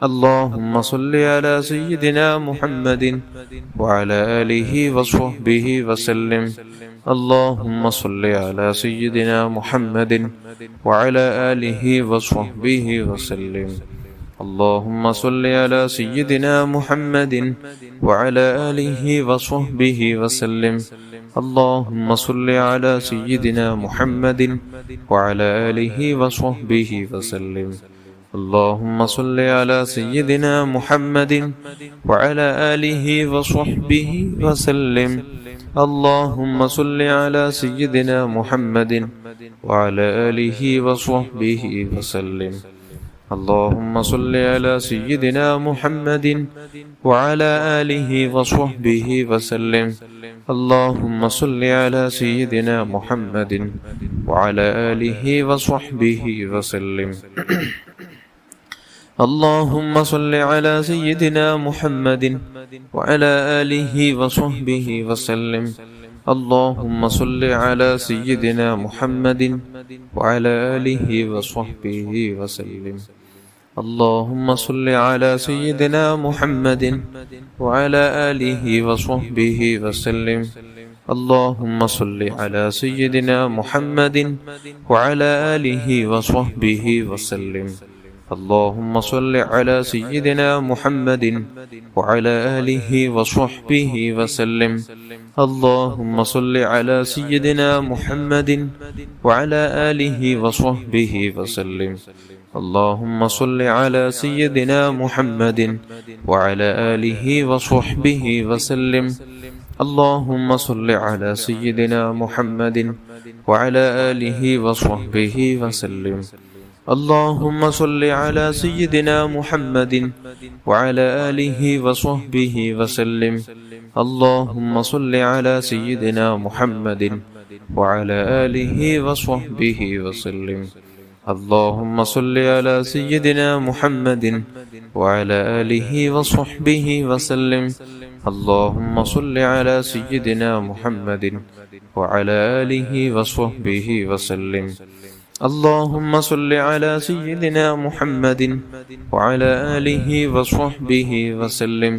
اللهم صل على سيدنا محمد وعلى آله وصحبه وسلم. اللهم صل على سيدنا محمد وعلى آله وصحبه وسلم. اللهم صل على سيدنا محمد وعلى آله وصحبه وسلم. اللهم صل على سيدنا محمد وعلى آله وصحبه وسلم. اللهم صل على سيدنا محمد وعلى آله وصحبه وسلم. اللهم صل على سيدنا محمد وعلى آله وصحبه وسلم. اللهم صل على سيدنا محمد وعلى آله وصحبه وسلم. اللهم صل على سيدنا محمد وعلى آله وصحبه وسلم. اللهم صل على سيدنا محمد وعلى آله وصحبه وسلم. اللهم صل على سيدنا محمد وعلى آله وصحبه وسلم. اللهم صل على سيدنا محمد وعلى آله وصحبه وسلم. اللهم صل على سيدنا محمد وعلى آله وصحبه وسلم. اللهم صل على سيدنا محمد وعلى آله وصحبه وسلم. اللهم صل على سيدنا محمد وعلى آله وصحبه وسلم. اللهم صل على سيدنا محمد وعلى آله وصحبه وسلم. اللهم صل على سيدنا محمد وعلى آله وصحبه وسلم. اللهم صل على سيدنا محمد وعلى آله وصحبه وسلم. اللهم صل على سيدنا محمد وعلى آله وصحبه وسلم. اللهم صل على سيدنا محمد وعلى آله وصحبه وسلم. اللهم صل على سيدنا محمد وعلى آله وصحبه وسلم. اللهم صل على سيدنا محمد وعلى آله وصحبه وسلم.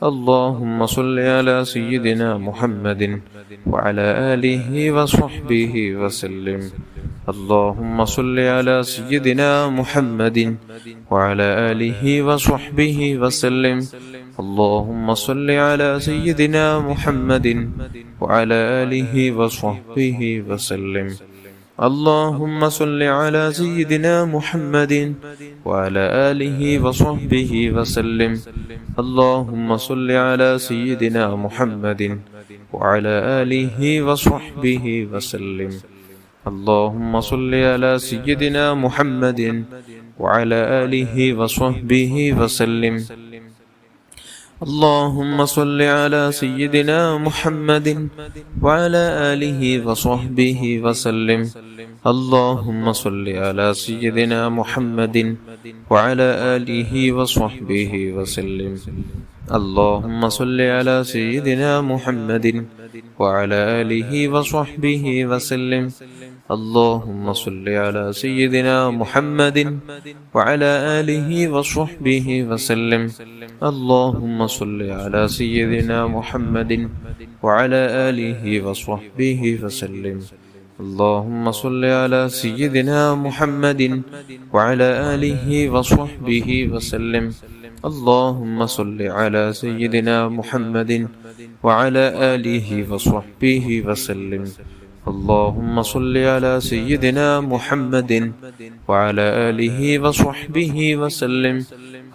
اللهم صل على سيدنا محمد وعلى آله وصحبه وسلم. اللهم صل على سيدنا محمد وعلى آله وصحبه وسلم. اللهم صل على سيدنا محمد وعلى آله وصحبه وسلم. اللهم صل على سيدنا محمد وعلى آله وصحبه وسلم. اللهم صل على سيدنا محمد وعلى آله وصحبه وسلم. اللهم صل على سيدنا محمد وعلى آله وصحبه وسلم. اللهم صل على سيدنا محمد وعلى آله وصحبه وسلم. اللهم صل على سيدنا محمد وعلى آله وصحبه وسلم. اللهم صل على سيدنا محمد وعلى آله وصحبه وسلم. اللهم صل على سيدنا محمد وعلى آله وصحبه وسلم. اللهم صل على سيدنا محمد وعلى آله وصحبه وسلم. اللهم صل على سيدنا محمد وعلى آله وصحبه وسلم. اللهم صل على سيدنا محمد وعلى آله وصحبه وسلم. اللهم صل على سيدنا محمد وعلى آله وصحبه وسلم.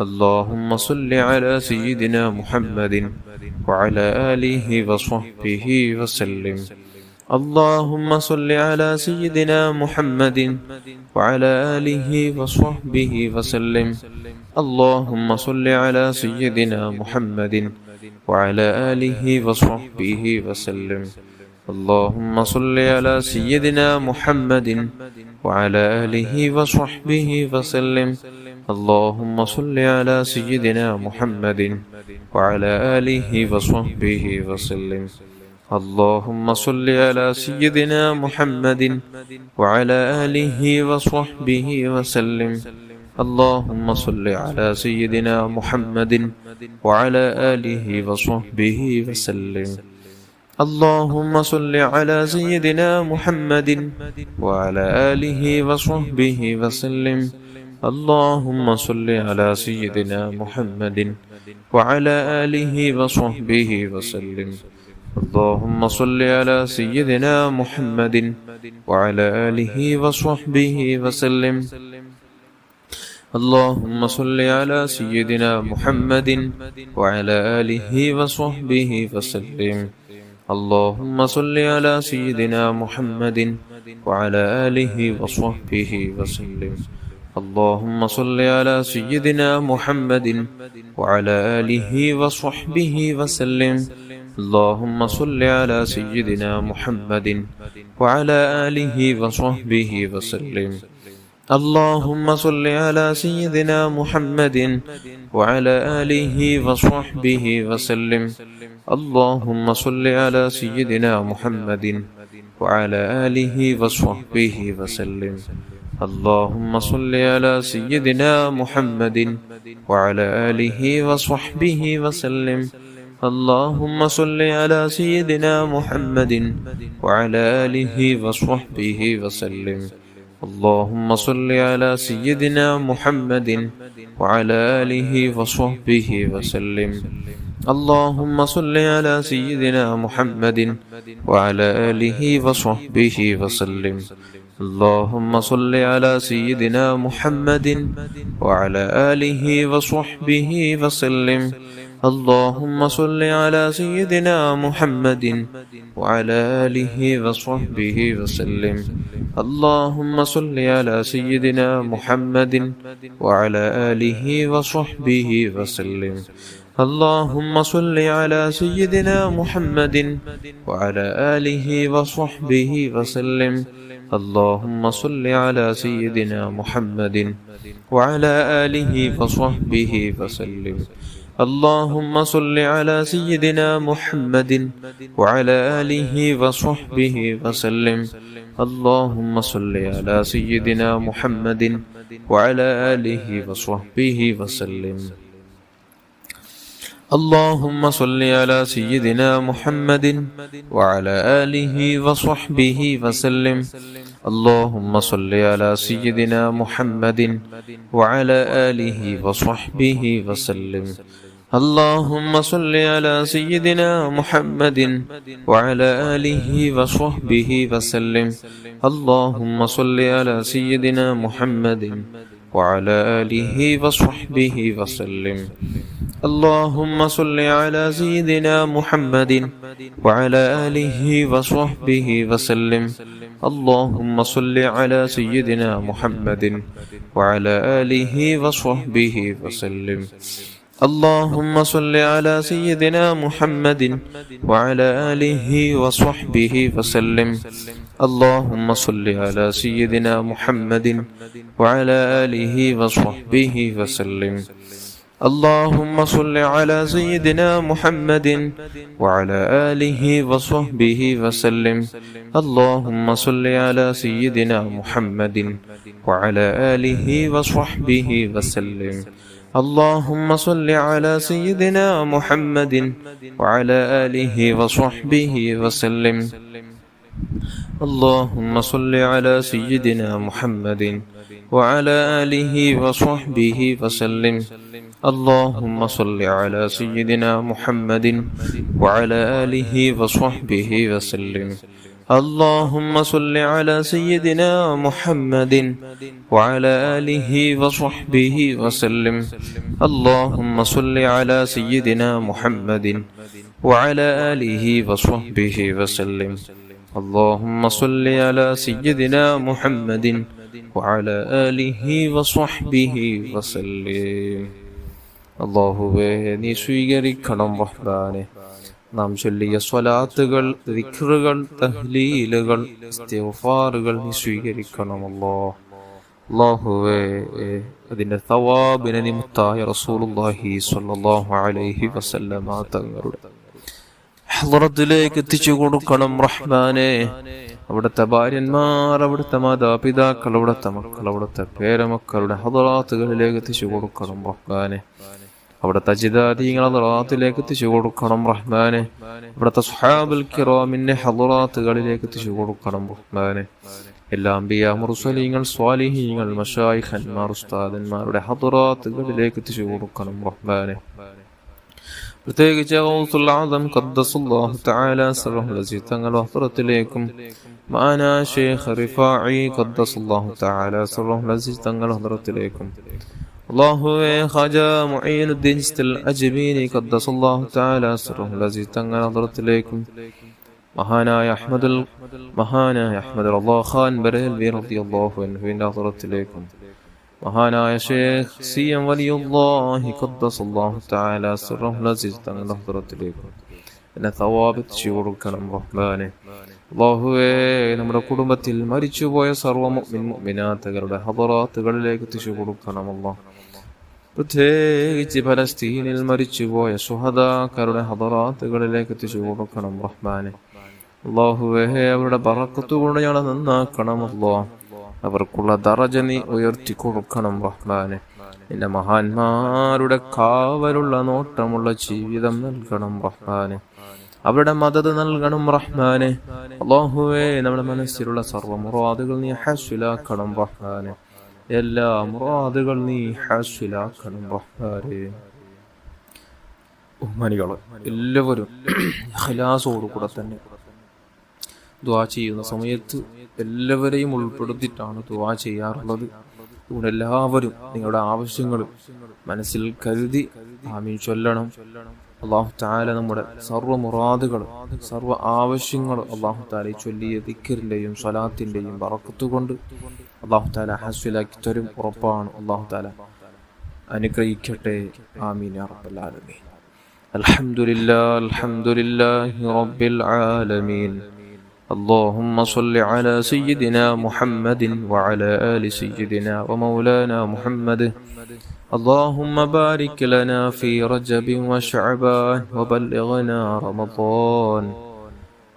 اللهم صل على سيدنا محمد وعلى آله وصحبه وسلم. اللهم صل على سيدنا محمد وعلى آله وصحبه وسلم. اللهم صل على سيدنا محمد وعلى آله وصحبه وسلم. اللهم صل على سيدنا محمد وعلى آله وصحبه وسلم. اللهم صل على سيدنا محمد وعلى آله وصحبه وسلم. اللهم صل على سيدنا محمد وعلى آله وصحبه وسلم. اللهم صل على سيدنا محمد وعلى آله وصحبه وسلم. اللهم صل على سيدنا محمد وعلى آله وصحبه وسلم. اللهم صل على سيدنا محمد وعلى آله وصحبه وسلم. اللهم صل على سيدنا محمد وعلى آله وصحبه وسلم. اللهم صل على سيدنا محمد وعلى آله وصحبه وسلم. اللهم صل على سيدنا محمد وعلى آله وصحبه وسلم. اللهم صل على سيدنا محمد وعلى آله وصحبه وسلم. اللهم صل على سيدنا محمد وعلى آله وصحبه وسلم. اللهم صل على سيدنا محمد وعلى آله وصحبه وسلم. اللهم صل على سيدنا محمد وعلى آله وصحبه وسلم. اللهم صل على سيدنا محمد وعلى آله وصحبه وسلم. اللهم صل على سيدنا محمد وعلى آله وصحبه وسلم. اللهم صل على سيدنا محمد وعلى آله وصحبه وسلم. اللهم صل على سيدنا محمد وعلى آله وصحبه وسلم. اللهم صل على سيدنا محمد وعلى آله وصحبه وسلم. اللهم صل على سيدنا محمد وعلى آله وصحبه وسلم. اللهم صل على سيدنا محمد وعلى آله وصحبه وسلم. اللهم صل على سيدنا محمد وعلى آله وصحبه وسلم. اللهم صل على سيدنا محمد وعلى آله وصحبه وسلم. اللهم صل على سيدنا محمد وعلى آله وصحبه وسلم. اللهم صل على سيدنا محمد وعلى آله وصحبه وسلم. اللهم صل على سيدنا محمد وعلى آله وصحبه وسلم. اللهم صل على سيدنا محمد وعلى آله وصحبه وسلم. اللهم صل على سيدنا محمد وعلى آله وصحبه وسلم. اللهم صل على سيدنا محمد وعلى آله وصحبه وسلم. اللهم صل على سيدنا محمد وعلى آله وصحبه وسلم. اللهم صل على سيدنا محمد وعلى آله وصحبه وسلم. اللهم صل على سيدنا محمد وعلى آله وصحبه وسلم. اللهم صل على سيدنا محمد وعلى آله وصحبه وسلم. اللهم صل على سيدنا محمد وعلى آله وصحبه وسلم. اللهم صل على سيدنا محمد وعلى آله وصحبه وسلم. اللهم صل على سيدنا محمد وعلى آله وصحبه وسلم. اللهم صل على سيدنا محمد وعلى آله وصحبه وسلم. اللهم صل على سيدنا محمد وعلى آله وصحبه وسلم. اللهم صل على سيدنا محمد وعلى آله وصحبه وسلم. اللهم صل على سيدنا محمد وعلى آله وصحبه وسلم. اللهم صل على سيدنا محمد وعلى آله وصحبه وسلم. അല്ലാഹുവേ നീ സ്വീകരിക്കണം റഹ്മാനെ നാം ചൊല്ലിയ സ്വലാത്തുകൾ, ദിക്റുകൾ, തഹ്ലീലുകൾ, ഇസ്തിഗ്ഫാറുകൾ നീ സ്വീകരിക്കണം അല്ലാഹുവേ. അതിന്റെ തവാബിനെ നീ മുത്തായ റസൂലുള്ളാഹി സ്വല്ലല്ലാഹു അലൈഹി വസല്ലമ തങ്ങളുടെ ഹളറത്തിലേക്ക് എത്തിച്ചു കൊടുക്കണം റഹ്മാനെ. അവിടുത്തെ ഭാര്യന്മാർ, അവിടുത്തെ മാതാപിതാക്കൾ, അവിടുത്തെ മക്കൾ, അവിടുത്തെ പേരമക്കളുടെ ഹദറാത്തുകളിലേക്ക് എത്തിച്ചു കൊടുക്കണം റഹ്മാനെ. അവിടുത്തെ അജിദാദീങ്ങൾ ഹദറാത്തിലേക്ക് എത്തിച്ചു കൊടുക്കണം റഹ്മാനെ. അവിടുത്തെ സ്വഹാബുൽ കിറാമിന്റെ ഹദറാത്തുകളിലേക്ക് എത്തിച്ചു കൊടുക്കണം റഹ്മാനെ. എല്ലാ അംബിയാ മുർസലീങ്ങൾ സ്വാലിഹീങ്ങൾ മശായിഖന്മാർ ഉസ്താദന്മാരുടെ ഹദറാത്തുകളിലേക്ക് എത്തിച്ചു കൊടുക്കണം റഹ്മാനെ. പ്രത്യേകിച്ച് ഗൗസുൽ ആദം ഖദ്ദസുല്ലാഹു തആല സിർറഹുൽ അസീസ് തങ്ങളുടെ ഹദറത്തിലേക്കും മാനാ ശൈഖ് റിഫാഇ ഖദ്ദസുല്ലാഹു തആല സിർറഹുൽ അസീസ് തങ്ങളുടെ ഹദറത്തിലേക്കും അല്ലാഹുവേ ഖാജ മുഈനുദ്ദീൻ ചിസ്തിൽ അജ്മീരി ഖദ്ദസുല്ലാഹു തആല സിർറഹുൽ അസീസ് തങ്ങളുടെ ഹദറത്തിലേക്കും മഹാനായ അഹ്മദ് റളാ ഖാൻ ബറേൽവി റളിയല്ലാഹു അൻഹുവിന്റെ ഹദറത്തിലേക്കും മഹാനായ ശൈഖ് സി എം വലിയുല്ലാഹി ഖദ്ദസല്ലാഹു തആല സിർറഹുൽ അസീസ് തങ്ങളുടെ ഹദറത്തിലേക്കും എന്നെ തവാബത്ത് ചെയ്തു കൊടുക്കണം റഹ്മാനെ. അല്ലാഹുവേ നമ്മുടെ കുടുംബത്തിൽ മരിച്ചുപോയ സർവ്വ മുഅ്മിൻ മുഅ്മിനാത്തുകളുടെ ഹദറാത്തുകളിലേക്ക് എത്തിച്ചു കൊടുക്കണം അല്ലാഹ്. പ്രത്യേകിച്ച് ഫലസ്തീനിൽ മരിച്ചുപോയ ശുഹദാക്കളുടെ ഹദറാത്തുകളിലേക്ക് എത്തിച്ചു കൊടുക്കണം റഹ്മാനെ. അല്ലാഹുവേ അവരുടെ ബറക്കത്ത് കൊണ്ട് ഞങ്ങളെ നന്നാക്കണം അല്ലാഹ്. അവർക്കുള്ള ദറജ നീ ഉയർത്തി കൊടുക്കണം റഹ്മാനെ. നിന്റെ മഹാന്മാരുടെ കാവലുള്ള നോട്ടമുള്ള ജീവിതം നൽകണം റഹ്മാനെ. അവരുടെ മദത് നൽകണം റഹ്മാനെ. അല്ലാഹുവേ നമ്മുടെ മനസ്സിലുള്ള സർവ്വ മുറാദുകൾ നീ ഹാസിലാക്കണം റഹ്മാനെ. എല്ലാ മുറാദുകൾ നീ ഹാസിലാക്കണം റഹ്മാനെ. ബഹുമാനികളെ എല്ലാവരും ഇഖ്ലാസോടുകൂടെ തന്നെ ദുആ ചെയ്യുന്ന സമയത്ത് എല്ലാവരെയും ഉൾപ്പെടുത്തിയിട്ടാണ് ദുആ ചെയ്യാറുള്ളത്. ഇവിടെ എല്ലാവരും നിങ്ങളുടെ ആവശ്യങ്ങൾ മനസ്സിൽ കരുതി ആമീൻ ചൊല്ലണം. അല്ലാഹു തആല നമ്മുടെ സർവ്വ മുറാദുകൾ സർവ്വ ആവശ്യങ്ങൾ അല്ലാഹു തആല ചൊല്ലിയ ദിക്റിന്റെയും സ്വലാത്തിന്റെയും ബറക്കത്ത് കൊണ്ട് അല്ലാഹു തആല ഹാസിലാക്കി തരും ഉറപ്പാണ്. അല്ലാഹു തആല അനുഗ്രഹിക്കട്ടെ. ആമീൻ യാ റബ്ബൽ ആലമീൻ. അൽഹംദുലില്ലാഹി റബ്ബിൽ ആലമീൻ. اللهم صل على سيدنا محمد وعلى آل سيدنا ومولانا محمد. اللهم بارك لنا في رجب وشعبان وبلغنا رمضان.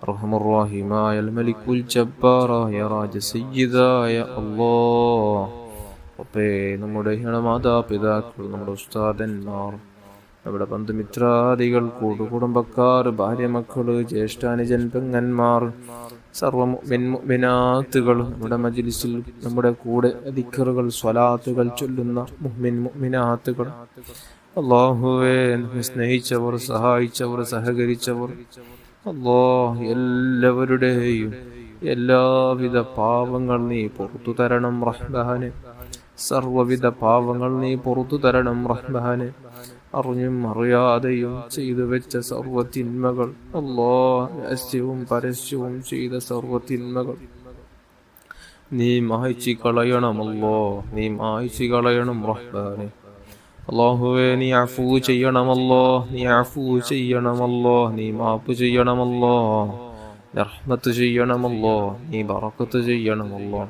أرحم الراحمين يا الملك الجبار يا راج سيدا يا الله. റബ്ബേ നമ്മുടെ മാതാപിതാക്കൾ, നമ്മുടെ ഉസ്താദന്മാർ, നമ്മുടെ ബന്ധുമിത്രാദികൾ, കുടുംബക്കാർ, ഭാര്യ മക്കള്, ജ്യേഷ്ഠാനുജൻ പെങ്ങന്മാർ, സർവ്വ മുഅ്മിനാത്തുകൾ നമ്മുടെ മജ്ലിസിൽ നമ്മുടെ കൂടെ ദിക്റുകൾ സ്വലാത്തുകൾ ചൊല്ലുന്ന മുഅ്മിനാത്തുകൾ, അല്ലാഹുവേ സ്നേഹിച്ചവർ, സഹായിച്ചവർ, സഹകരിച്ചവർ, അല്ലാഹ് എല്ലാവരുടെയും എല്ലാവിധ പാവങ്ങൾ നീ പുറത്തു തരണം റഹ്മാനെ. സർവ്വവിധ പാവങ്ങൾ നീ പുറത്തു തരണം റഹ്മാനെ. അറിഞ്ഞും അറിയാതെയും ചെയ്തു വെച്ച സർവ്വതിന്മകൾ, അല്ലാഹ് രഹസ്യവും പരസ്യവും ചെയ്ത സർവ്വതിന്മകൾ നീ മായ്ച്ചു കളയണം അല്ലാഹ്. നീ മായ്ച്ചു കളയണം റഹ്മാനെ. അല്ലാഹുവേ നീ അഫൂ ചെയ്യണമല്ലോ, നീ അഫൂ ചെയ്യണമല്ലോ, നീ മാപ്പ് ചെയ്യണമല്ലോ, റഹ്മത്ത് ചെയ്യണമല്ലോ, നീ ബറക്കത്ത് ചെയ്യണമല്ലോ.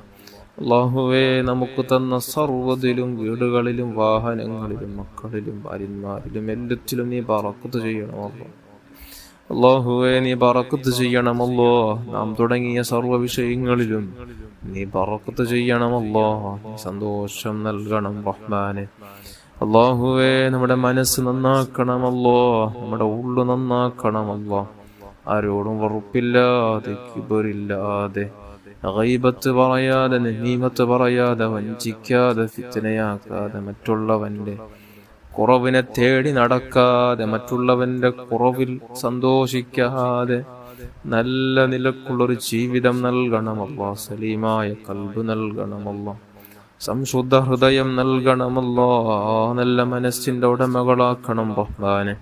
അല്ലാഹുവേ നമുക്ക് തന്ന സർവ്വതിലും വീടുകളിലും വാഹനങ്ങളിലും മക്കളിലും ഭാര്യന്മാരിലും എല്ലാത്തിലും നീ ബറക്കത്ത് ചെയ്യണമല്ലോ. അല്ലാഹുവേ നീ ബറക്കത്ത് ചെയ്യണമല്ലോ. നാം തുടങ്ങിയ സർവ്വ വിഷയങ്ങളിലും നീ ബറക്കത്ത് ചെയ്യണമല്ലോ. നീ സന്തോഷം നൽകണം റഹ്മാനെ. അല്ലാഹുവേ നമ്മുടെ മനസ്സ് നന്നാക്കണമല്ലോ, നമ്മുടെ ഉള്ളു നന്നാക്കണമല്ലോ. ആരോടും വെറുപ്പില്ലാതെ കിബറില്ലാതെ ഗൈബത്ത് പറയാതെ നമീമത്ത് പറയാതെ വഞ്ചിക്കാതെ ഫിത്നയാക്കാതെ മറ്റുള്ളവന്റെ കുറവിനെ തേടി നടക്കാതെ മറ്റുള്ളവന്റെ കുറവിൽ സന്തോഷിക്കാതെ നല്ല നിലക്കുള്ളൊരു ജീവിതം നൽകണമല്ലോ. സലീമായ കൽബ് നൽകണമല്ലോ. സംശുദ്ധ ഹൃദയം നൽകണമല്ലോ. നല്ല മനസ്സിന്റെ ഉടമകളാക്കണം റഹ്മാനെ.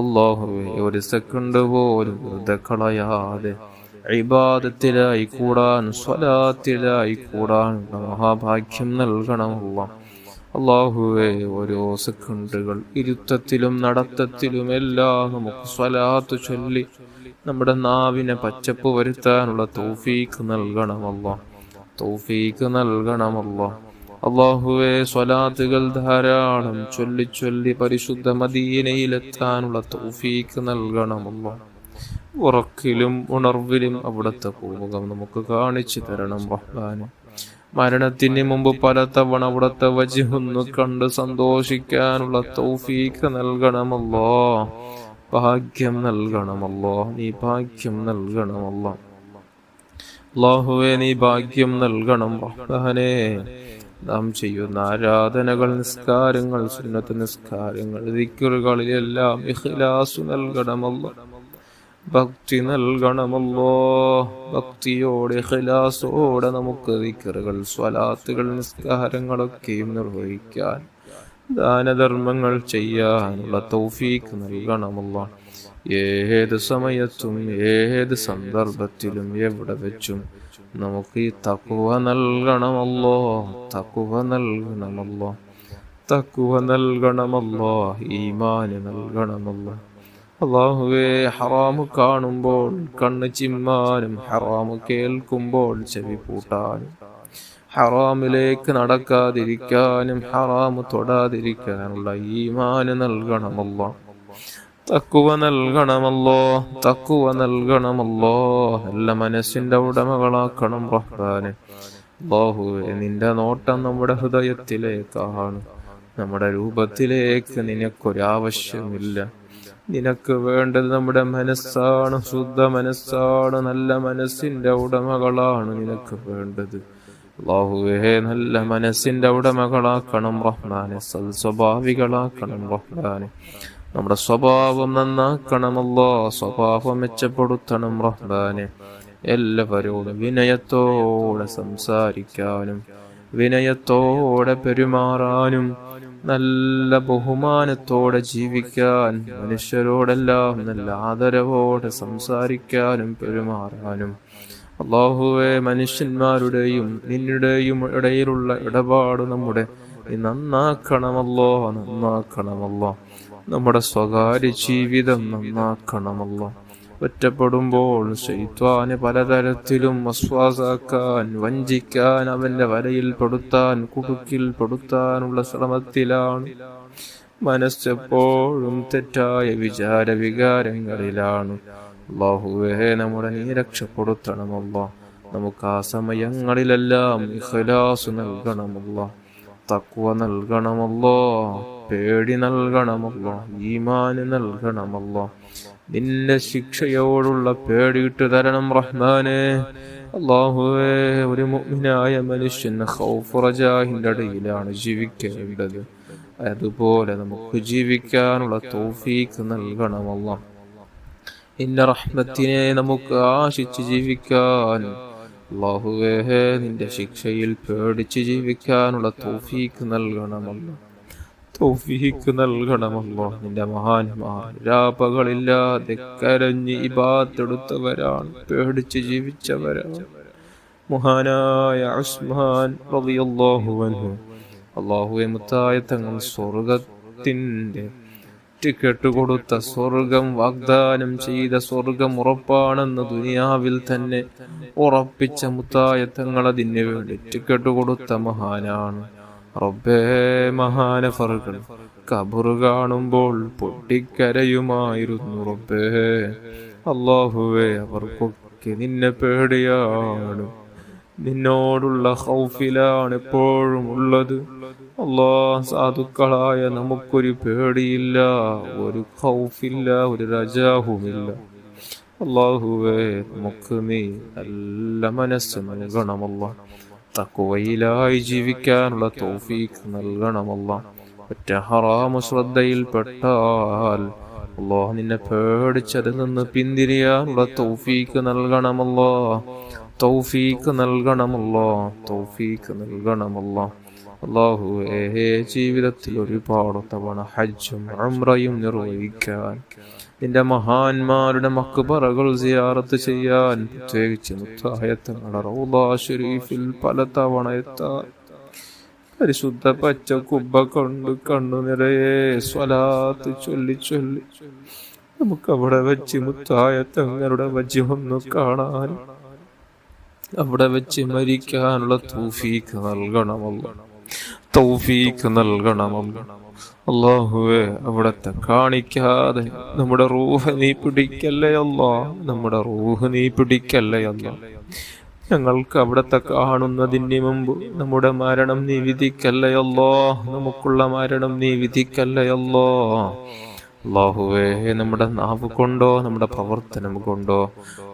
അല്ലാഹുവേ ഒരു സെക്കൻഡ് പോലും വെറുതെ കളയാതെ ഇബാദത്തിലായി കൂടാൻ സ്വലാത്തിലായി കൂടാൻ മഹാഭാഗ്യം നൽകണമല്ലോ. അല്ലാഹുവേ ഓരോ സെക്കൻഡുകൾ ഇരുത്തത്തിലും നടത്തത്തിലും എല്ലാം നമുക്ക് സ്വലാത്ത് ചൊല്ലി നമ്മുടെ നാവിനെ പച്ചപ്പ് വരുത്താനുള്ള തൗഫീഖ് നൽകണമല്ലോ. തൗഫീഖ് നൽകണമല്ലോ. അല്ലാഹുവേ സ്വലാത്തുകൾ ധാരാളം ചൊല്ലി ചൊല്ലി പരിശുദ്ധ മദീനയിലെത്താനുള്ള തൗഫീഖ് നൽകണമല്ലോ. ഉറക്കിലും ഉണർവിലും അവിടുത്തെ പൂമുഖം നമുക്ക് കാണിച്ചു തരണം റഹ്മാനെ. മരണത്തിന് മുമ്പ് പലതവണ അവിടുത്തെ വജ്ഹൊന്നു കണ്ട് സന്തോഷിക്കാനുള്ള തൗഫീഖ് നൽകണമല്ലോ. ഭാഗ്യം നൽകണമല്ലോ. നീ ഭാഗ്യം നൽകണമല്ലോ. അല്ലാഹുവേ, നീ ഭാഗ്യം നൽകണം റഹ്മാനേ. നാം ചെയ്യുന്ന ആരാധനകൾ, നിസ്കാരങ്ങൾ, സുന്നത്ത് നിസ്കാരങ്ങൾ, ദിക്റുകളിലെല്ലാം ഇഖ്ലാസ് നൽകണമല്ലോ. ഭക്തി നൽകണമല്ലോ. ഭക്തിയോടെ ഇഖ്ലാസോടെ നമുക്ക് ദിക്റുകൾ, സ്വലാത്തുകൾ, നിസ്കാരങ്ങളൊക്കെയും നിർവഹിക്കാൻ, ദാനധർമ്മങ്ങൾ ചെയ്യാനുള്ള തൗഫീഖ് നൽകണമല്ലോ. ഏത് സമയത്തും ഏത് സന്ദർഭത്തിലും എവിടെ വെച്ചും നമുക്ക് ഈ തഖ്വ നൽകണമല്ലോ. തഖ്വ നൽകണമല്ലോ. തഖ്വ നൽകണമല്ലോ. ഈമാൻ നൽകണമല്ലോ. അല്ലാഹുവേ, ഹറാമ് കാണുമ്പോൾ കണ്ണ് ചിമ്മാനും, ഹറാമ് കേൾക്കുമ്പോൾ ചെവി പൂട്ടാനും, ഹറാമിലേക്ക് നടക്കാതിരിക്കാനും, ഹറാമ് തൊടാതിരിക്കാനുള്ള ഈമാന് നൽകണമല്ലോ. തഖ്വ നൽകണമല്ലോ. തഖ്വ നൽകണമല്ലോ. നല്ല മനസ്സിന്റെ ഉടമകളാക്കണം റഹ്മാനെ. അല്ലാഹുവേ, നിന്റെ നോട്ടം നമ്മുടെ ഹൃദയത്തിലേക്കാണ്. നമ്മുടെ രൂപത്തിലേക്ക് നിനക്കൊരാവശ്യമില്ല. നിനക്ക് വേണ്ടത് നമ്മുടെ മനസ്സാണ്. ശുദ്ധ മനസ്സാണ്. നല്ല മനസ്സിന്റെ ഉടമകളാണ് നിനക്ക് വേണ്ടത്. അല്ലാഹുവേ, നല്ല മനസ്സിന്റെ ഉടമകളാക്കണം റഹ്മാനെ. സൽസ്വഭാവികളാക്കണം റഹ്മാനെ. നമ്മുടെ സ്വഭാവം നന്നാക്കണമല്ലോ. സ്വഭാവം മെച്ചപ്പെടുത്തണം റഹ്മാനെ. എല്ലാവരോടും വിനയത്തോടെ സംസാരിക്കാനും, വിനയത്തോടെ പെരുമാറാനും, നല്ല ബഹുമാനത്തോടെ ജീവിക്കാൻ, മനുഷ്യരോടെല്ലാം നല്ല ആദരവോടെ സംസാരിക്കാനും പെരുമാറാനും. അല്ലാഹുവേ, മനുഷ്യന്മാരുടെയും നിന്നുടെയും ഇടയിലുള്ള ഇടപാട് നമ്മുടെ നന്നാക്കണമല്ലോ. നന്നാക്കണമല്ലോ. നമ്മുടെ സ്വകാര്യ ജീവിതം നന്നാക്കണമല്ലോ. ഒറ്റപ്പെടുമ്പോൾ ശൈത്വാന് പലതരത്തിലും വസ്വാസാക്കാൻ, വഞ്ചിക്കാൻ, അവന്റെ വലയിൽ പെടുത്താൻ, കുടുക്കിൽ പെടുത്താനുള്ള ശ്രമത്തിലാണ്. മനസ്സെപ്പോഴും തെറ്റായ വികാരങ്ങളിലാണ്. അല്ലാഹുവേ, നമ്മുടെ നീ രക്ഷപ്പെടുത്തണമല്ലോ. നമുക്ക് ആ സമയങ്ങളിലെല്ലാം ഇഖ്ലാസ് നൽകണമല്ലോ. തഖ്വ നൽകണമല്ലോ. പേടി നൽകണമല്ലോ. ഈമാന് നൽകണമല്ലോ. നിന്റെ ശിക്ഷയോടുള്ള പേടിയിട്ട് തരണം റഹ്മാനെ. അല്ലാഹുവേ, ഒരു മുഅ്മിനായ മനുഷ്യൻ ഖൗഫ് റജാഹിന്റെ ഇടയിലാണ് ജീവിക്കേണ്ടത്. അതുപോലെ നമുക്ക് ജീവിക്കാനുള്ള തൗഫീഖ് നൽകണമല്ലോ. നിന്റെ റഹ്മത്തിനെ നമുക്ക് ആശിച്ച് ജീവിക്കാൻ, അല്ലാഹുവേ, നിന്റെ ശിക്ഷയിൽ പേടിച്ച് ജീവിക്കാനുള്ള തൗഫീഖ് നൽകണമല്ലോ. തൗഫീഖ് നൽകണമല്ലോ. നിന്റെ മഹാന്മാർ രാപകളില്ലാതെ കരഞ്ഞ് ഇബാദത്തെടുത്തവരാണ്, പേടിച്ച് ജീവിച്ചവരാണ്. മഹാനായ ഉസ്മാൻ റളിയല്ലാഹു അൻഹു, അല്ലാഹുവേ, മുത്തായ തങ്ങൾ സ്വർഗത്തിന്റെ ടിക്കറ്റ് കൊടുത്ത, സ്വർഗം വാഗ്ദാനം ചെയ്ത, സ്വർഗം ഉറപ്പാണെന്ന് ദുനിയാവിൽ തന്നെ ഉറപ്പിച്ച മുത്തായ തങ്ങൾ അതിന് വേണ്ടി ടിക്കറ്റ് കൊടുത്ത മഹാനാണ്. റബ്ബേ, മഹാനഫറുകൾ ഖബറ് കാണുമ്പോൾ പൊട്ടിക്കരയുമായിരുന്നു റബ്ബേ. അല്ലാഹുവേ, അവർക്കൊക്കെ നിന്നെ പേടിയാണ്, നിന്നോടുള്ള ഖൗഫിലാണ് എപ്പോഴും ഉള്ളത്. സാധുക്കളായ നമുക്കൊരു പേടിയില്ല, ഒരു ഖൗഫില്ല, ഒരു രജാഹുമില്ല. അല്ലാഹുവേ, നമുക്ക് നീ നല്ല മനസ്സ് നൽകണമല്ലോ. തഖ്വയിലായി ജീവിക്കാനുള്ള തൗഫീഖ് നൽകണമല്ലോ. ഒറ്റ ഹറാമു ശ്രദ്ധയിൽപ്പെട്ടാൽ അല്ലാഹ് നിന്നെ പേടിച്ചതിൽ നിന്ന് പിന്തിരിയാനുള്ള തൗഫീഖ് നൽകണമല്ലോ. തൗഫീഖ് നൽകണമല്ലോ. തൗഫീഖ് നൽകണമല്ലോ. അല്ലാഹുവേ, ജീവിതത്തിൽ ഒരുപാട് തവണ ഹജ്ജും ഉംറയും നിർവഹിക്കാൻ, നിന്റെ മഹാന്മാരുടെ മഖ്ബറകൾ സിയാറത്ത് ചെയ്യാൻ, പ്രത്യേകിച്ച് മുത്തായ തങ്ങളുടെ റൗള ശരീഫിൽ പല തവണ എത്താൻ, പരിശുദ്ധ പച്ച കുബ്ബ കൊണ്ട് കണ്ണു നിറയെ സ്വലാത്ത് ചൊല്ലി ചൊല്ലി നമുക്ക് അവിടെ വെച്ച് മുത്തായ തങ്ങളുടെ വജ്ഹൊന്നു കാണാൻ, അവിടെ വെച്ച് മരിക്കാനുള്ള തൗഫീഖ് നൽകണമല്ലോ. തൗഫീഖ് നൽകണമല്ല. അല്ലാഹുവേ, അവിടത്തെ കാണിക്കാതെ നമ്മുടെ റൂഹ് നീ പിടിക്കല്ലേ അല്ലാ, നമ്മുടെ റൂഹ് നീ പിടിക്കല്ലേ അല്ലാ. ഞങ്ങൾക്ക് അവിടത്തെ കാണുന്നതിന് മുമ്പ് നമ്മുടെ മരണം നീ വിധിക്കല്ലേ അല്ലാ, നമുക്കുള്ള മരണം നീ വിധിക്കല്ലേ അല്ലാ. അല്ലാഹുവേ, നമ്മുടെ നാവ് കൊണ്ടോ നമ്മുടെ പ്രവർത്തനം കൊണ്ടോ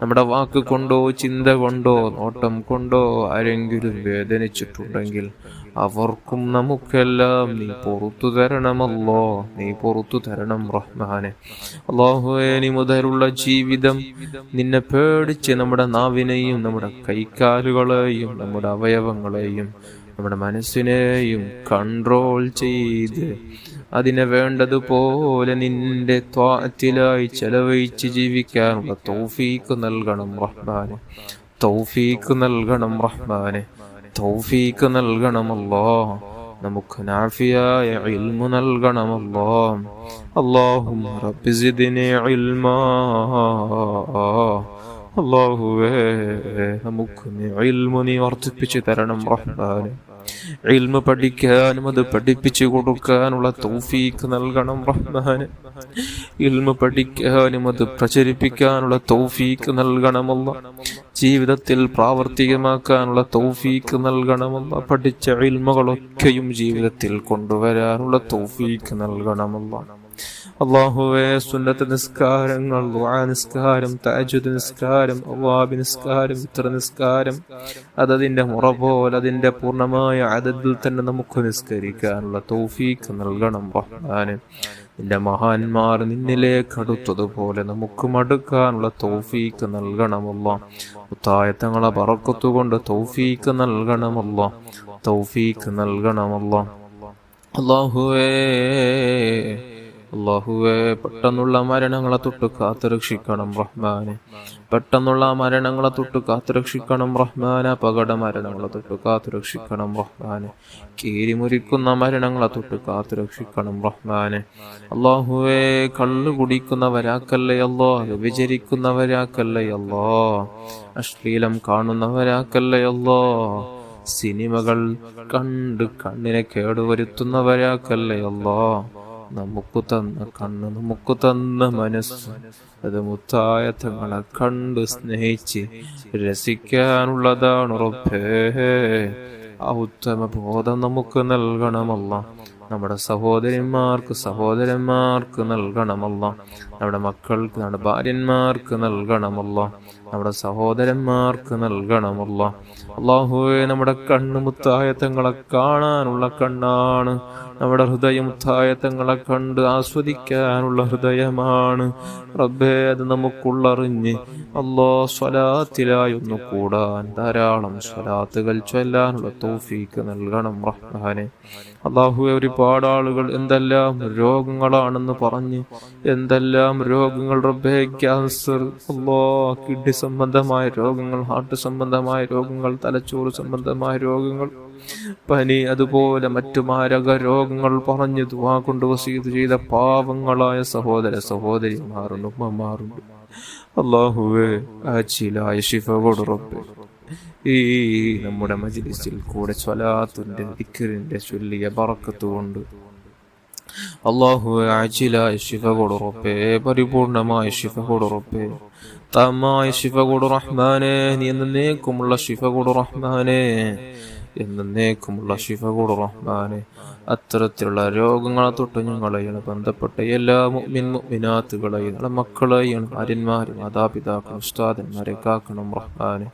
നമ്മുടെ വാക്ക് കൊണ്ടോ ചിന്ത കൊണ്ടോ നോട്ടം കൊണ്ടോ ആരെങ്കിലും വേദനിച്ചിട്ടുണ്ടെങ്കിൽ അവർക്കും നമുക്കെല്ലാം നീ പുറത്തു തരണമല്ലോ, നീ പുറത്തു തരണം റഹ്മാനെ. അല്ലാഹുവേ, നീ മുതലുള്ള ജീവിതം നിന്നെ പേടിച്ച് നമ്മുടെ നാവിനെയും നമ്മുടെ കൈക്കാലുകളെയും നമ്മുടെ അവയവങ്ങളെയും നമ്മുടെ മനസ്സിനെയും കൺട്രോൾ ചെയ്ത് അതിനെ വേണ്ടതുപോലെ നിന്റെ ത്വാഅത്തിലായി ചെലവഴിച്ച് ജീവിക്കാനുള്ള തൗഫീഖ് നൽകണം റഹ്മാനെ. തൗഫീഖ് നൽകണം റഹ്മാനെ. തൗഫീഖ് നൽകണമല്ലോ. നമുക്ക് നാഫിയായ ഇൽമു നൽകണമല്ലോ. അല്ലാഹുമ്മ റബ്ബി സിദ്നി ഇൽമാ. അല്ലാഹുവേ, നമുക്ക് ഇൽമു നീ വർദ്ധിപ്പിച്ചു തരണം റഹ്മാനെ. ഇൽമു പഠിക്കാനും അത് പഠിപ്പിച്ചു കൊടുക്കാനുള്ള തൗഫീഖ് നൽകണം റഹ്മാനെ. ഇൽമു പഠിക്കാനും അത് പ്രചരിപ്പിക്കാനുള്ള തൗഫീഖ് നൽകണമല്ല. ജീവിതത്തിൽ പ്രാവർത്തികമാക്കാനുള്ള തൗഫീഖ് നൽകണമല്ല. പഠിച്ച ഇൽമുകളൊക്കെയും ജീവിതത്തിൽ കൊണ്ടുവരാനുള്ള തൗഫീഖ് നൽകണമല്ല. അല്ലാഹുവേ, സുന്നത്ത് നിസ്കാരങ്ങൾ, ദുആ നിസ്കാരം, തഹജ്ജുദ് നിസ്കാരം, അവ്വാബ് നിസ്കാരം, വിത്ർ നിസ്കാരം അതതിന്റെ മുറ പോലെ അതിന്റെ പൂർണ്ണമായ അദദിൽ തന്നെ നമുക്ക് നിസ്കരിക്കാനുള്ള തൗഫീഖ് നൽകണം റഹ്മാനെ. നിന്റെ മഹാന്മാർ നിന്നിലേക്ക് അടുത്തതുപോലെ നമുക്ക് മടുക്കാനുള്ള തൗഫീഖ് നൽകണമല്ലോ. മുത്തായത്തങ്ങളെ ബറക്കത്ത് കൊണ്ട് തൗഫീഖ് നൽകണമല്ലോ, തൗഫീഖ് നൽകണമല്ലോ. അല്ലാഹുവേ, പെട്ടെന്നുള്ള മരണങ്ങളെ തൊട്ട് കാത്തുരക്ഷിക്കണം റഹ്മാനെ. പെട്ടെന്നുള്ള മരണങ്ങളെ തൊട്ട് കാത്തുരക്ഷിക്കണം റഹ്മാനെ. അപകട മരണങ്ങളെ തൊട്ട് കാത്തുരക്ഷിക്കണം റഹ്മാനെ. കീരിമുറിക്കുന്ന മരണങ്ങളെ തൊട്ട് കാത്തുരക്ഷിക്കണം റഹ്മാനെ. അല്ലാഹുവേ, കള്ളു കുടിക്കുന്നവരാക്കല്ലേ അല്ലോ, വ്യഭിചരിക്കുന്നവരാക്കല്ലേ അല്ലോ, അശ്ലീലം കാണുന്നവരാക്കല്ലേ അല്ലോ, സിനിമകൾ കണ്ട് കണ്ണിനെ കേടുവരുത്തുന്നവരാക്കല്ലേ അല്ലോ. നമുക്ക് തന്ന കണ്ണ്, നമുക്ക് തന്ന മനസ്സ്, അത് മുത്തായ തങ്ങളെ കണ്ട് സ്നേഹിച്ച് രസിക്കാനുള്ളതാണ് റബ്ബേ. ആ ഉത്തമ ബോധം നമുക്ക് നൽകണമല്ല. നമ്മുടെ സഹോദരന്മാർക്ക് നൽകണമല്ല. നമ്മുടെ മക്കൾക്ക്, നമ്മുടെ ഭാര്യന്മാർക്ക് നൽകണമല്ല. നമ്മുടെ സഹോദരന്മാർക്ക് നൽകണമല്ല. അല്ലാഹുവേ, നമ്മുടെ കണ്ണ് മുത്തായ തങ്ങളെ കാണാനുള്ള കണ്ണാണ്. നമ്മുടെ ഹൃദയം മുത്തായ തങ്ങളെ കണ്ട് ആസ്വദിക്കാനുള്ള ഹൃദയമാണ് റബ്ബേ. അത് നമുക്കുള്ളറിഞ്ഞ് സ്വലാത്തിലായി ഒന്ന് കൂടാൻ ധാരാളം സ്വലാത്തുകൾ ചൊല്ലാനുള്ള തൗഫീഖ് നൽകണം റഹ്മാനെ. അല്ലാഹുവേ, ഒരുപാട് ആളുകൾ എന്തെല്ലാം രോഗങ്ങളാണെന്ന് പറഞ്ഞ് എന്തെല്ലാം രോഗങ്ങൾ റബ്ബേ, ക്യാൻസർ, കിഡ്നി സംബന്ധമായ രോഗങ്ങൾ, ഹാർട്ട് സംബന്ധമായ രോഗങ്ങൾ, തലച്ചോറ് സംബന്ധമായ രോഗങ്ങൾ, പനി, അതുപോലെ മറ്റു മാരക രോഗങ്ങൾ പറഞ്ഞ് ദുആ കൊണ്ട് വസീയത്ത് ചെയ്ത പാവങ്ങളായ സഹോദര സഹോദരിമാരുണ്ട്, ഉമ്മമാരുണ്ട്. അല്ലാഹുവേ, ആജിലായ ശിഫ കൊടു റബ്ബേ. ഈ നമ്മുടെ മജ്ലിസിൽ കൂടെ സ്വലാത്തിന്റെ ദിക്റിന്റെ ചൊല്ലിയ ബറക്കത്ത് കൊണ്ട് അല്ലാഹുവേ, ആജിലായ ശിഫ കൊടു റബ്ബേ, പരിപൂർണമായ ശിഫ കൊടു റബ്ബേ, തമായ ശിഫ കൊടു റഹ്മാനെ. നീ എന്നേക്കുമുള്ള ശിഫ കൊടു റഹ്മാനെ, എന്നേക്കുമുള്ള ശിഫ കൊടു റഹ്മാനെ. അത്തരത്തിലുള്ള രോഗങ്ങളെ തൊട്ട് ഞങ്ങളെയും ബന്ധപ്പെട്ട എല്ലാ മുഅ്മിനാത്തുകളെയും ഞങ്ങളുടെ മക്കളെയും ഭാര്യന്മാരും മാതാപിതാക്കളും ഉസ്താദന്മാരെ കാക്കണം റഹ്മാനെ.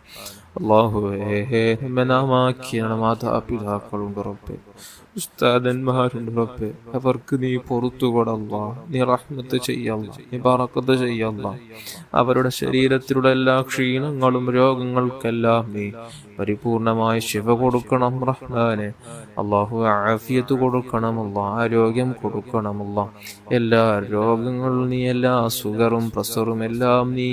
അല്ലാഹുവേ, നാമാക്കിയ മാതാപിതാക്കളുണ്ട് റബ്ബേ, ഉസ്താദന്മാരുണ്ട് റബ്ബേ, അവർക്ക് നീ പുറത്തു കൊടുല്ല, നീ റഹ്മത്ത് ചെയ്യല്ല, നീ ബറക്കത്ത് ചെയ്യല്ല. അവരുടെ ശരീരത്തിലുള്ള എല്ലാ ക്ഷീണങ്ങളും രോഗങ്ങൾക്കെല്ലാം നീ പരിപൂർണമായി ശിഫ കൊടുക്കണം റഹ്മാനെ. അല്ലാഹു ആഫിയത്ത് കൊടുക്കണമല്ല, ആരോഗ്യം കൊടുക്കണമല്ല. എല്ലാ രോഗങ്ങളും നീ, എല്ലാ സുഗറും പ്രസറും എല്ലാം നീ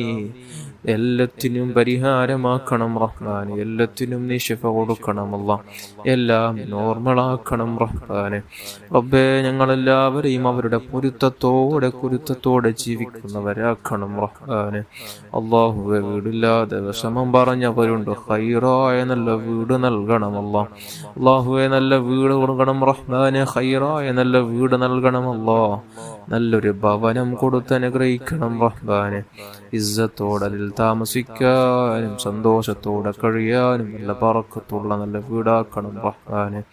എല്ലാത്തിനും പരിഹാരമാക്കണം റഹ്മാനെ. എല്ലാത്തിനും നീ ശിഫ കൊടുക്കണമല്ല. എല്ലാം നോർമലാക്കണം റഹ്മാനെ. റബ്ബേ, ഞങ്ങളെല്ലാവരെയും അവരുടെ കുരുത്തത്തോടെ ജീവിക്കുന്നവരാക്കണം റഹ്മാനെ. അല്ലാഹുവേ, വീടില്ലാതെ വിഷമം പറഞ്ഞവരുണ്ട്. ഖൈറായ നല്ല വീട് നൽകണമല്ല. അല്ലാഹുവേ, നല്ല വീട് കൊടുക്കണം റഹ്മാനെ. ഖൈറായ നല്ല വീട് നൽകണമല്ലോ. നല്ലൊരു ഭവനം കൊടുത്ത് അനുഗ്രഹിക്കണം റഹ്മാനെ. ഇസ്സത്തോടെ അതിൽ താമസിക്കാനും സന്തോഷത്തോടെ കഴിയാനും നല്ല ബറക്കത്തുള്ള നല്ല വീടാക്കണം റഹ്മാനെ.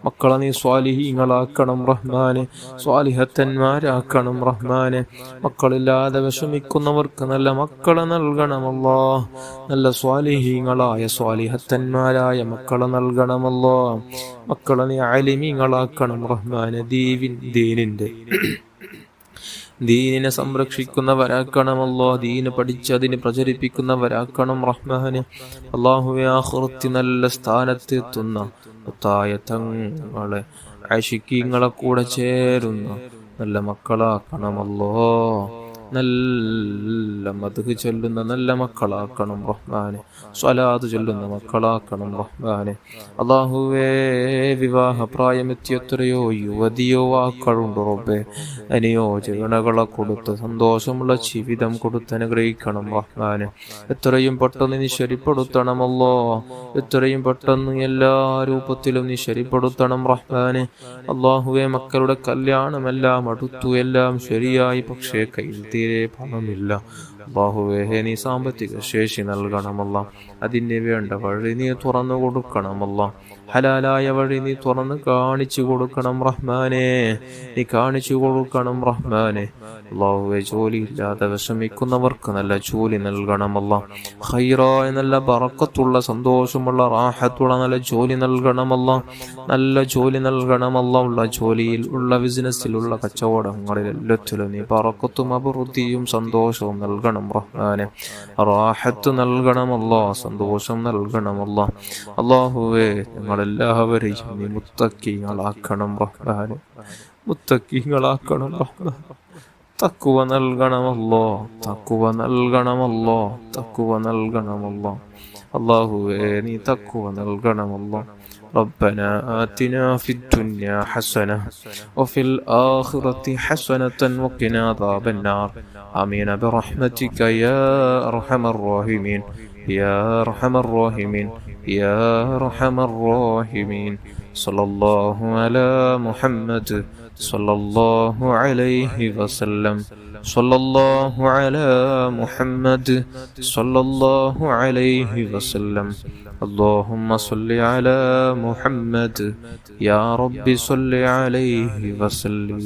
മക്കളെ നീ സ്വാലിഹീങ്ങളാക്കണം റഹ്മാനെ. സ്വാലിഹത്തന്മാരാക്കണം റഹ്മാനെ. മക്കളില്ലാതെ വിഷമിക്കുന്നവർക്ക് നല്ല മക്കളെ നൽകണമല്ലോ. നല്ല സ്വാലിഹീങ്ങളായ സ്വാലിഹത്തന്മാരായ മക്കളെ നൽകണമല്ലോ. മക്കളെ നീ ആലിമീങ്ങളാക്കണം റഹ്മാനെ. ദീനിനെ സംരക്ഷിക്കുന്നവരാക്കണമല്ലോ. ദീന് പഠിച്ച് അതിന് പ്രചരിപ്പിക്കുന്നവരാക്കണം റഹ്മാനെ. അല്ലാഹുവേ, ആഖിറത്തിൽ നല്ല സ്ഥാനത്ത് എത്തുന്ന തങ്ങളെ ആശിക്കീങ്ങളെ കൂടെ ചേരുന്ന നല്ല മക്കളാക്കണമല്ലോ. നല്ല മദ്ഹ് ചൊല്ലുന്ന നല്ല മക്കളാക്കണം റഹ്മാനെ. സ്വലാത്ത് ചൊല്ലുന്ന മക്കളാക്കണം റഹ്മാനെ. അല്ലാഹുവേ, വിവാഹ പ്രായമെത്തിയ എത്രയോ യുവതിയുവാക്കളുണ്ട് റബ്ബേ. അനുയോജനകളെ കൊടുത്ത് സന്തോഷമുള്ള ജീവിതം കൊടുത്ത് അനുഗ്രഹിക്കണം റഹ്മാനെ. എത്രയും പെട്ടെന്ന് നീ ശരിപ്പെടുത്തണമല്ലോ. എത്രയും പെട്ടെന്ന് എല്ലാ രൂപത്തിലും നീ ശരിപ്പെടുത്തണം റഹ്മാനെ. അല്ലാഹുവേ, മക്കളുടെ കല്യാണമെല്ലാം അടുത്തു, എല്ലാം ശരിയായി. പക്ഷേ കയ്യിൽ പണമില്ല. അല്ലാഹുവേ, നീ സാമ്പത്തിക ശേഷി നൽകണമല്ല. അതിന് വേണ്ട വഴി നീ തുറന്നു കൊടുക്കണമല്ല. ഹലാലായ വഴി നീ തുറന്ന് കാണിച്ചു കൊടുക്കണം റഹ്മാനെ. നീ കാണിച്ചു കൊടുക്കണം റഹ്മാനെ. അല്ലാഹുവേ, ജോലിയില്ലാതെ വിഷമിക്കുന്നവർക്ക് നല്ല ജോലി നൽകണമല്ല. ഖൈറായ നല്ല ബറക്കത്തുള്ള സന്തോഷമുള്ള റാഹത്തുള്ള നല്ല ജോലി നൽകണമല്ല. നല്ല ജോലി നൽകണമല്ല. ഉള്ള ജോലിയിൽ, ഉള്ള ബിസിനസ്സിലുള്ള കച്ചവടങ്ങളിൽ എല്ലാത്തിലും നീ ബറക്കത്തും അഭിവൃദ്ധിയും സന്തോഷവും നൽകണം റഹ്മാനെ. റാഹത്ത് നൽകണമല്ലോ. സന്തോഷം നൽകണമല്ലോ. അല്ലാഹുവേ, ഞങ്ങളെല്ലാവരെയും നീ മുത്തഖീങ്ങളാക്കണം റഹ്മാനെ. മുത്തഖീങ്ങളാക്കണം റഹ്മാൻ. തഖ്വ നൽകണമല്ലോ. തഖ്വ നൽകണമല്ലോ. തഖ്വ നൽകണമല്ലോ. അല്ലാഹുവേ, നീ തഖ്വ നൽകണമല്ലോ. ربنا آتنا في الدنيا حسنة وفي الآخرة حسنة وقنا عذاب النار. آمين برحمتك يا أرحم الراحمين. يا أرحم الراحمين. يا أرحم الراحمين. صلى الله على محمد صلى الله عليه وسلم. صلى الله على محمد صلى الله عليه وسلم. اللهم صل على محمد. يا رب صل عليه وسلم.